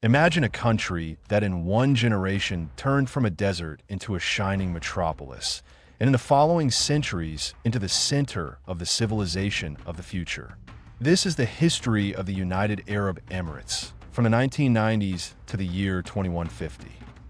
Imagine a country that in one generation turned from a desert into a shining metropolis, and in the following centuries into the center of the civilization of the future. This is the history of the United Arab Emirates, from the 1990s to the year 2150.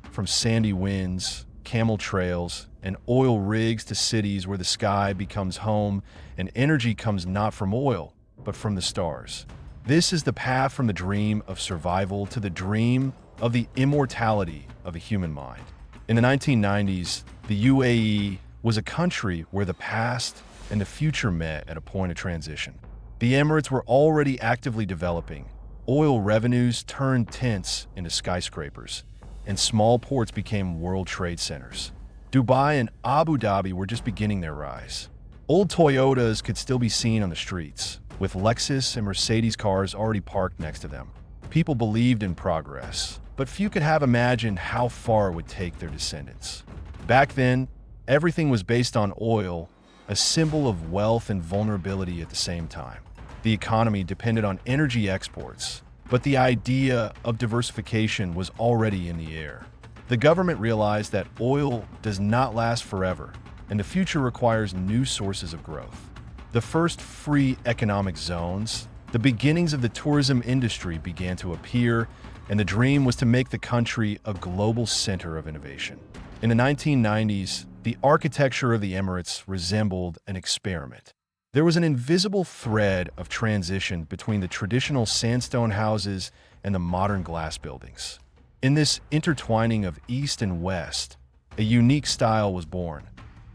From sandy winds, camel trails, and oil rigs to cities where the sky becomes home and energy comes not from oil, but from the stars. This is the path from the dream of survival to the dream of the immortality of a human mind. In the 1990s, the UAE was a country where the past and the future met at a point of transition. The Emirates were already actively developing. Oil revenues turned tents into skyscrapers, and small ports became world trade centers. Dubai and Abu Dhabi were just beginning their rise. Old Toyotas could still be seen on the streets, with Lexus and Mercedes cars already parked next to them. People believed in progress, but few could have imagined how far it would take their descendants. Back then, everything was based on oil, a symbol of wealth and vulnerability at the same time. The economy depended on energy exports, but the idea of diversification was already in the air. The government realized that oil does not last forever, and the future requires new sources of growth. The first free economic zones, the beginnings of the tourism industry began to appear, and the dream was to make the country a global center of innovation. In the 1990s, the architecture of the Emirates resembled an experiment. There was an invisible thread of transition between the traditional sandstone houses and the modern glass buildings. In this intertwining of East and West, a unique style was born,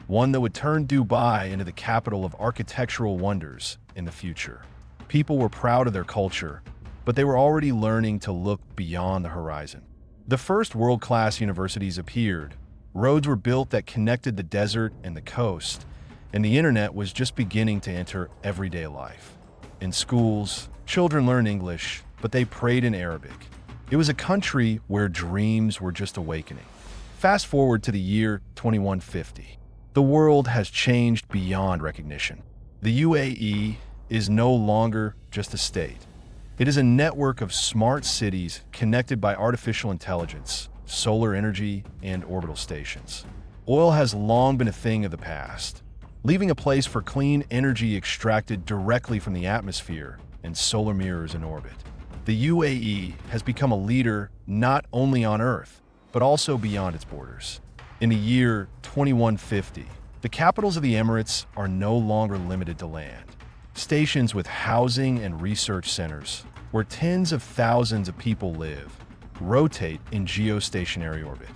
one that would turn Dubai into the capital of architectural wonders in the future. People were proud of their culture, but they were already learning to look beyond the horizon. The first world-class universities appeared, roads were built that connected the desert and the coast, and the internet was just beginning to enter everyday life. In schools, children learned English, but they prayed in Arabic. It was a country where dreams were just awakening. Fast forward to the year 2150. The world has changed beyond recognition. The UAE is no longer just a state. It is a network of smart cities connected by artificial intelligence, solar energy, and orbital stations. Oil has long been a thing of the past, leaving a place for clean energy extracted directly from the atmosphere and solar mirrors in orbit. The UAE has become a leader not only on Earth, but also beyond its borders. In the year 2150, the capitals of the Emirates are no longer limited to land. Stations with housing and research centers, where tens of thousands of people live, rotate in geostationary orbit.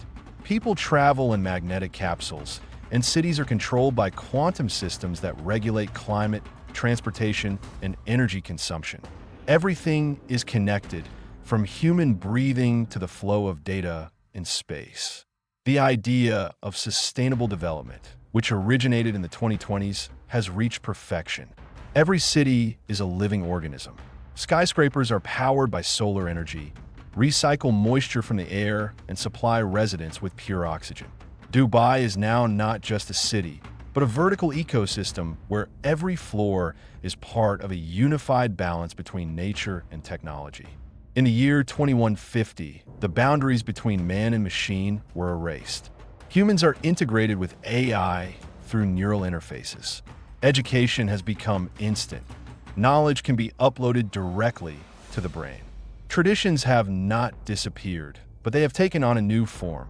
People travel in magnetic capsules, and cities are controlled by quantum systems that regulate climate, transportation, and energy consumption. Everything is connected, from human breathing to the flow of data in space. The idea of sustainable development, which originated in the 2020s, has reached perfection. Every city is a living organism. Skyscrapers are powered by solar energy, recycle moisture from the air, and supply residents with pure oxygen. Dubai is now not just a city, but a vertical ecosystem where every floor is part of a unified balance between nature and technology. In the year 2150, the boundaries between man and machine were erased. Humans are integrated with AI through neural interfaces. Education has become instant. Knowledge can be uploaded directly to the brain. Traditions have not disappeared, but they have taken on a new form.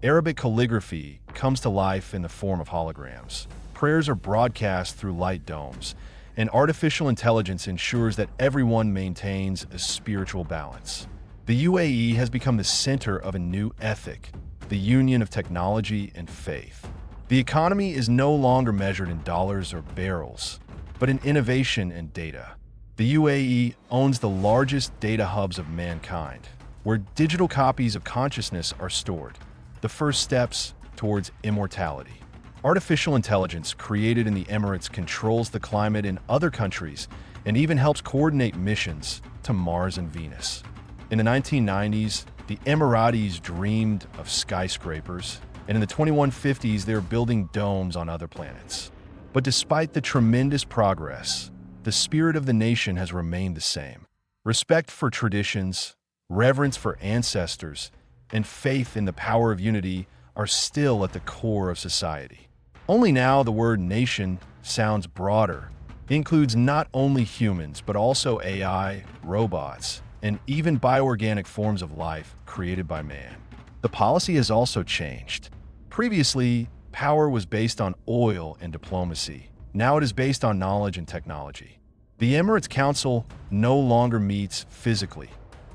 Arabic calligraphy comes to life in the form of holograms. Prayers are broadcast through light domes, and artificial intelligence ensures that everyone maintains a spiritual balance. The UAE has become the center of a new ethic, the union of technology and faith. The economy is no longer measured in dollars or barrels, but in innovation and data. The UAE owns the largest data hubs of mankind, where digital copies of consciousness are stored, the first steps towards immortality. Artificial intelligence created in the Emirates controls the climate in other countries and even helps coordinate missions to Mars and Venus. In the 1990s, the Emiratis dreamed of skyscrapers, and in the 2150s, they were building domes on other planets. But despite the tremendous progress, the spirit of the nation has remained the same. Respect for traditions, reverence for ancestors, and faith in the power of unity are still at the core of society. Only now the word nation sounds broader. It includes not only humans, but also AI, robots, and even bioorganic forms of life created by man. The policy has also changed. Previously, power was based on oil and diplomacy. Now it is based on knowledge and technology. The Emirates Council no longer meets physically.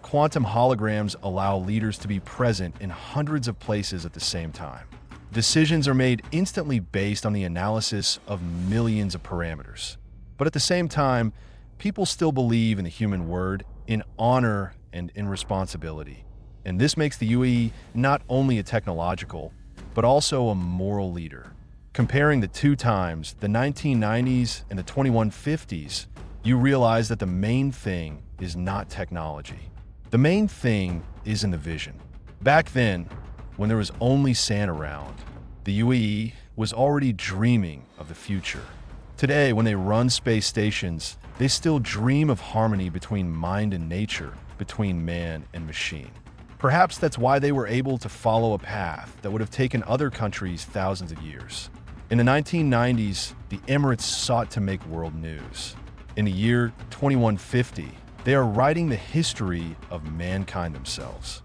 Quantum holograms allow leaders to be present in hundreds of places at the same time. Decisions are made instantly based on the analysis of millions of parameters. But at the same time, people still believe in the human word, in honor, and in responsibility. And this makes the UAE not only a technological, but also a moral leader. Comparing the two times, the 1990s and the 2150s, you realize that the main thing is not technology. The main thing is in the vision. Back then, when there was only sand around, the UAE was already dreaming of the future. Today, when they run space stations, they still dream of harmony between mind and nature, between man and machine. Perhaps that's why they were able to follow a path that would have taken other countries thousands of years. In the 1990s, the Emirates sought to make world news. In the year 2150, they are writing the history of mankind themselves.